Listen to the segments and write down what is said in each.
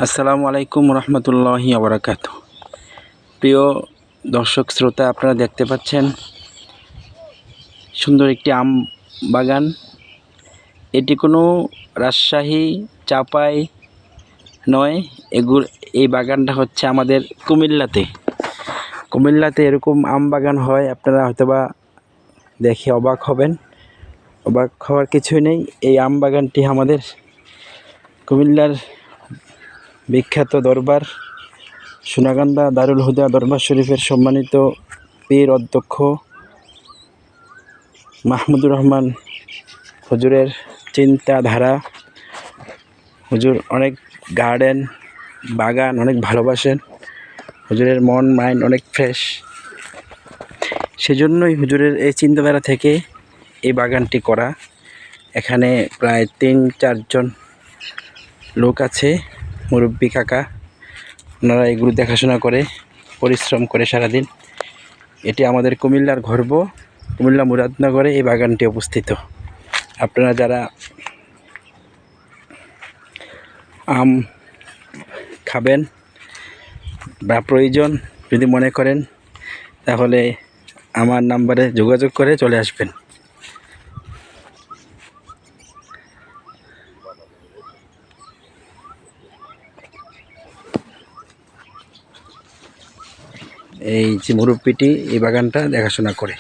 আসসালামু আলাইকুম রহমতুল্লাহি ওয়া প্রিয় দর্শক শ্রোতা, আপনারা দেখতে পাচ্ছেন সুন্দর একটি আম বাগান। এটি কোনো রাজশাহী চাপাই নয়, এই বাগানটা হচ্ছে আমাদের কুমিল্লাতে এরকম আম বাগান হয়। আপনারা হয়তোবা দেখে অবাক হবেন, অবাক হওয়ার কিছুই নেই। এই আম বাগানটি আমাদের কুমিল্লার বিখ্যাত দরবার সোনাকান্দা দারুল হুদা দরবার শরীফের সম্মানিত পীর অধ্যক্ষ মাহমুদুর রহমান হুজুরের চিন্তাধারা। হুজুর অনেক গার্ডেন বাগান অনেক ভালোবাসেন। হুজুরের মন মাইন্ড অনেক ফ্রেশ, সেজন্যই হুজুরের এই চিন্তাধারা থেকে এই বাগানটি করা। এখানে প্রায় 3-4 জন লোক আছে, মুরব্বী কাকা। ওনারা এগুলো দেখাশোনা করে, পরিশ্রম করে সারাদিন। এটি আমাদের কুমিল্লার গর্ব, কুমিল্লা মুরাদনগরে এই বাগানটি অবস্থিত। আপনারা যারা আম খাবেন বা প্রয়োজন যদি মনে করেন, তাহলে আমার নাম্বারে যোগাযোগ করে চলে আসবেন। এই যে মুরব্বিটি এই বাগানটা দেখাশোনা করে।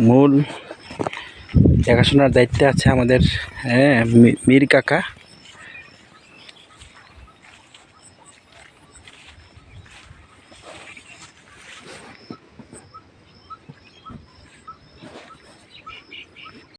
মূল দেখাশোনার দায়িত্বে আছে আমাদের মীর কাকা।